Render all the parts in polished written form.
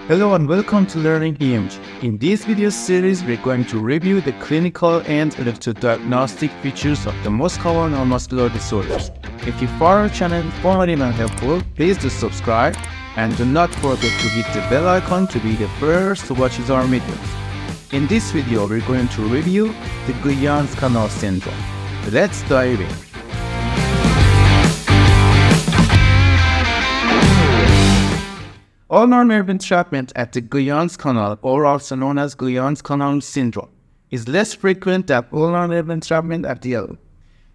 Hello and welcome to Learning EMG. In this video series, we're going to review the clinical and electrodiagnostic features of the most common neuromuscular disorders. If you find our channel informative and helpful, please do subscribe and do not forget to hit the bell icon to be the first to watch our videos. In this video, we're going to review the Guyon Canal Syndrome. Let's dive in. Ulnar nerve entrapment at the Guyon Canal, or also known as Guyon Canal Syndrome, is less frequent than ulnar nerve entrapment at the elbow.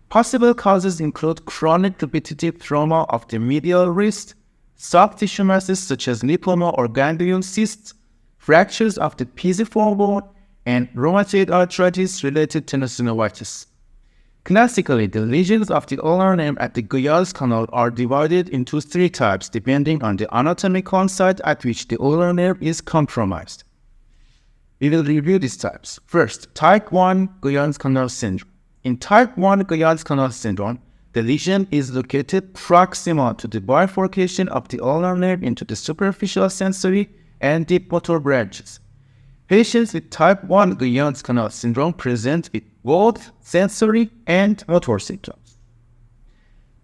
Possible causes include chronic repetitive trauma of the medial wrist, soft tissue masses such as lipoma or ganglion cysts, fractures of the pisiform bone, and rheumatoid arthritis related tenosynovitis. Classically, the lesions of the ulnar nerve at the Guyon Canal are divided into three types depending on the anatomical site at which the ulnar nerve is compromised. We will review these types. First, Type 1 Guyon Canal Syndrome. In Type 1 Guyon Canal Syndrome, the lesion is located proximal to the bifurcation of the ulnar nerve into the superficial sensory and deep motor branches. Patients with Type 1 Guyon Canal Syndrome present with both sensory and motor symptoms.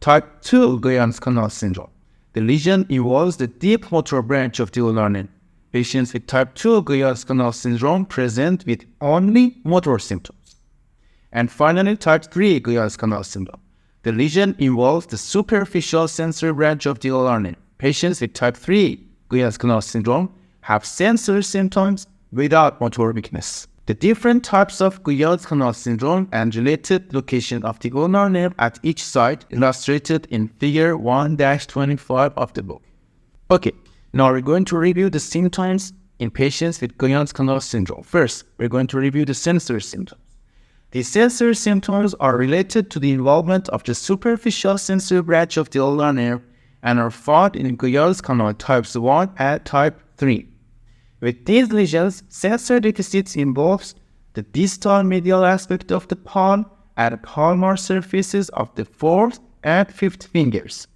Type 2 Guyon Canal Syndrome. The lesion involves the deep motor branch of the ulnar nerve. Patients with Type 2 Guyon Canal Syndrome present with only motor symptoms. And finally, Type 3 Guyon Canal Syndrome. The lesion involves the superficial sensory branch of the ulnar nerve. Patients with Type 3 Guyon Canal Syndrome have sensory symptoms without motor weakness. The different types of Guyon Canal Syndrome and related location of the ulnar nerve at each site illustrated in Figure 1-25 of the book. Okay, now we're going to review the symptoms in patients with Guyon Canal Syndrome. First, we're going to review the sensory symptoms. The sensory symptoms are related to the involvement of the superficial sensory branch of the ulnar nerve and are found in Guyon Canal types 1 and type 3. With these lesions, sensory deficits involves the distal medial aspect of the palm and palmar surfaces of the fourth and fifth fingers.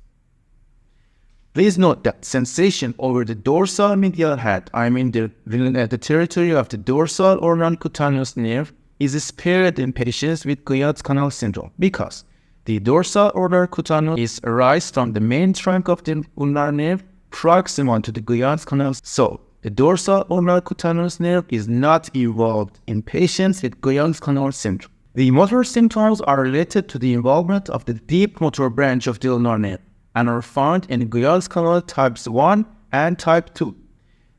Please note that sensation over the dorsal medial head, the territory of the dorsal or non-cutaneous nerve, is spared in patients with Guyon Canal Syndrome because the dorsal or non-cutaneous is arise from the main trunk of the ulnar nerve proximal to the Guyon Canal. So, the dorsal ulnar cutaneous nerve is not involved in patients with Guyon Canal Syndrome. The motor symptoms are related to the involvement of the deep motor branch of the ulnar nerve and are found in Guyon Canal types 1 and type 2.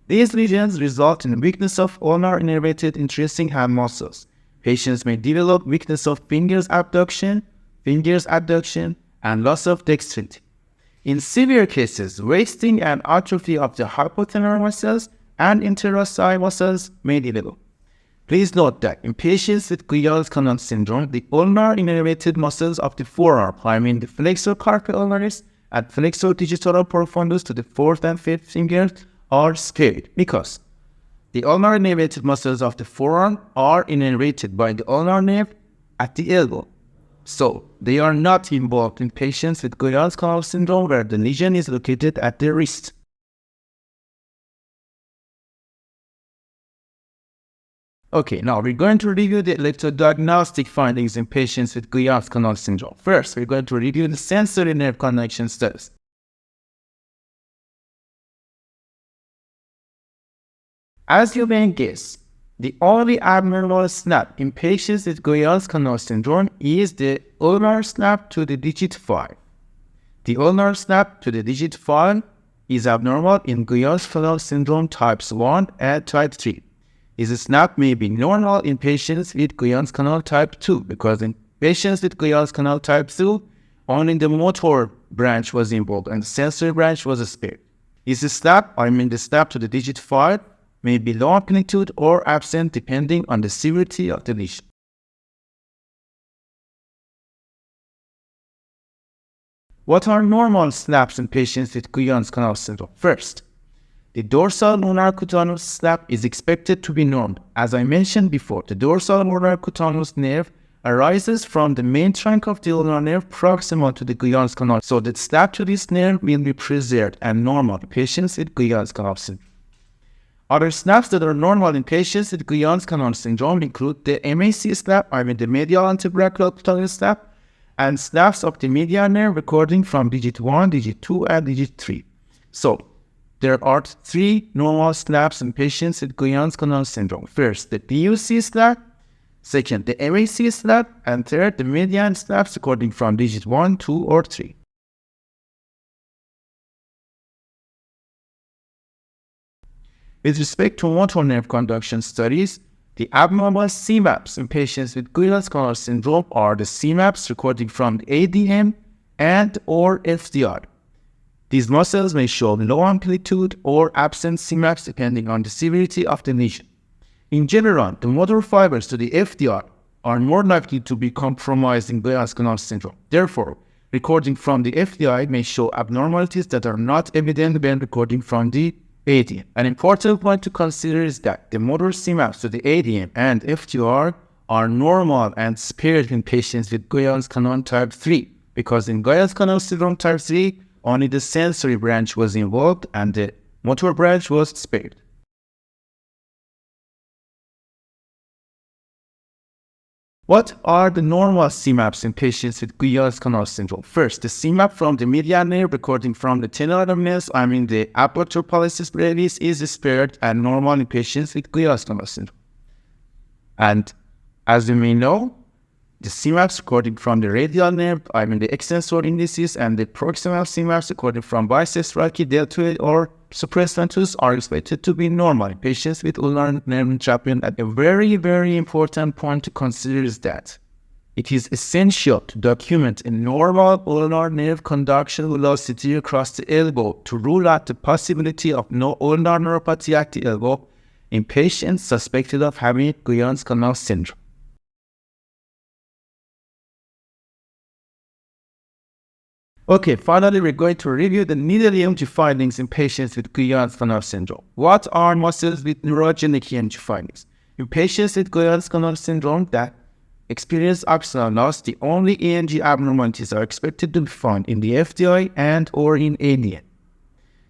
These lesions result in weakness of ulnar innervated intrinsic hand muscles. Patients may develop weakness of fingers abduction, and loss of dexterity. In severe cases, wasting and atrophy of the hypothenar muscles and interossei muscles may develop. Please note that in patients with Guyon Canal Syndrome, the ulnar innervated muscles of the forearm, the flexor carpi ulnaris and flexor digitorum profundus to the fourth and fifth fingers, are spared because the ulnar innervated muscles of the forearm are innervated by the ulnar nerve at the elbow. So, they are not involved in patients with Guyon Canal Syndrome where the lesion is located at the wrist. Okay, now we're going to review the electrodiagnostic findings in patients with Guyon Canal Syndrome. First, we're going to review the sensory nerve connection studies. As you may guess, the only abnormal snap in patients with Guyon Canal Syndrome is the ulnar snap to the digit 5. The ulnar snap to the digit 5 is abnormal in Guyon Canal Syndrome types 1 and type 3. This snap may be normal in patients with Guyon Canal type 2 because in patients with Guyon Canal type 2, only the motor branch was involved and the sensory branch was spared. The snap to the digit 5, may be low amplitude or absent depending on the severity of the lesion. What are normal snaps in patients with Guyon Canal Syndrome? First, the dorsal ulnar cutaneous snap is expected to be normal. As I mentioned before, the dorsal ulnar cutaneous nerve arises from the main trunk of the ulnar nerve proximal to the Guyon Canal. So the snap to this nerve will be preserved and normal in patients with Guyon Canal Syndrome. Other snaps that are normal in patients with Guyon Canal Syndrome include the MAC snap, the medial antebrachial putamen snap, and snaps of the median nerve recording from digit 1, digit 2, and digit 3. So, there are 3 normal snaps in patients with Guyon Canal Syndrome. First, the DUC snap, second, the MAC snap, and third, the median snaps recording from digit 1, 2, or 3. With respect to motor nerve conduction studies, the abnormal CMAPs in patients with Guyon Canal Syndrome are the CMAPs recording from the ADM and or FDR. These muscles may show low amplitude or absent CMAPs depending on the severity of the lesion. In general, the motor fibers to the FDR are more likely to be compromised in Guyon Canal Syndrome. Therefore, recording from the FDI may show abnormalities that are not evident when recording from the ADM. An important point to consider is that the motor CMAPs to the ADM and FDR are normal and spared in patients with Guyon Canal Type 3, because in Guyon Canal Syndrome Type 3, only the sensory branch was involved and the motor branch was spared. What are the normal CMAPs in patients with Guyon Canal Syndrome? First, the CMAP from the median nerve recording from the tenoidal the aperture pollicis brevis, is spared and normal in patients with Guyon Canal Syndrome. And as you may know, the CMAPs recording from the radial nerve, the extensor indicis, and the proximal CMAPs recording from biceps brachii, deltoid, or supraspinatus are expected to be normal in patients with ulnar nerve entrapment. And a very, very important point to consider is that it is essential to document a normal ulnar nerve conduction velocity across the elbow to rule out the possibility of no ulnar neuropathy at the elbow in patients suspected of having Guyon Canal Syndrome. Okay, finally, we're going to review the needle EMG findings in patients with Guyon Canal Syndrome. What are muscles with neurogenic EMG findings? In patients with Guyon Canal Syndrome that experience axonal loss, the only EMG abnormalities are expected to be found in the FDI and or in ADN.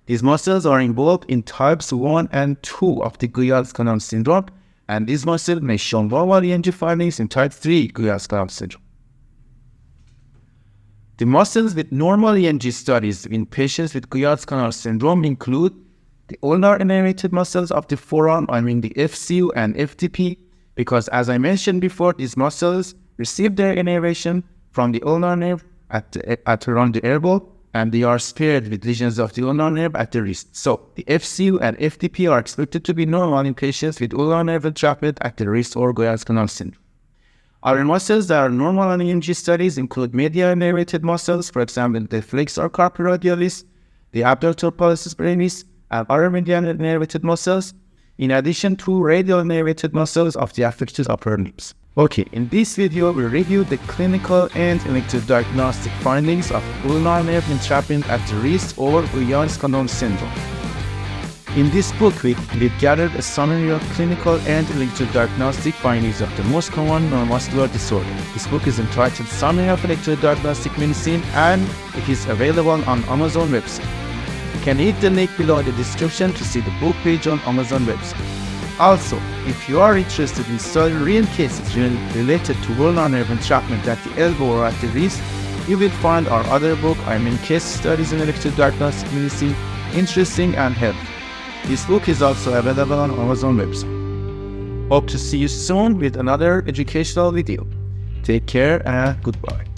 These muscles are involved in types 1 and 2 of the Guyon Canal Syndrome, and these muscles may show normal EMG findings in type 3 Guyon Canal Syndrome. The muscles with normal EMG studies in patients with Guyon Canal Syndrome include the ulnar innervated muscles of the forearm, the FCU and FTP, because as I mentioned before, these muscles receive their innervation from the ulnar nerve at around the elbow, and they are spared with lesions of the ulnar nerve at the wrist. So, the FCU and FTP are expected to be normal in patients with ulnar nerve entrapment at the wrist or Guyon Canal Syndrome. Other muscles that are normal in EMG studies include medial innervated muscles, for example, the flexor carpi radialis, the abductor pollicis brevis, and other medial innervated muscles, in addition to radial innervated muscles of the affected upper limbs. Okay, in this video, we review the clinical and electrodiagnostic findings of ulnar nerve entrapment at the wrist or Guyon Canal Syndrome. In this book, we've gathered a summary of clinical and electrodiagnostic findings of the most common neuromuscular disorder. This book is entitled Summary of Electrodiagnostic Medicine, and it is available on Amazon website. You can hit the link below in the description to see the book page on Amazon website. Also, if you are interested in studying real cases related to ulnar nerve entrapment at the elbow or at the wrist, you will find our other book, Case Studies in Electrodiagnostic Medicine, interesting and helpful. This book is also available on Amazon website. Hope to see you soon with another educational video. Take care and goodbye.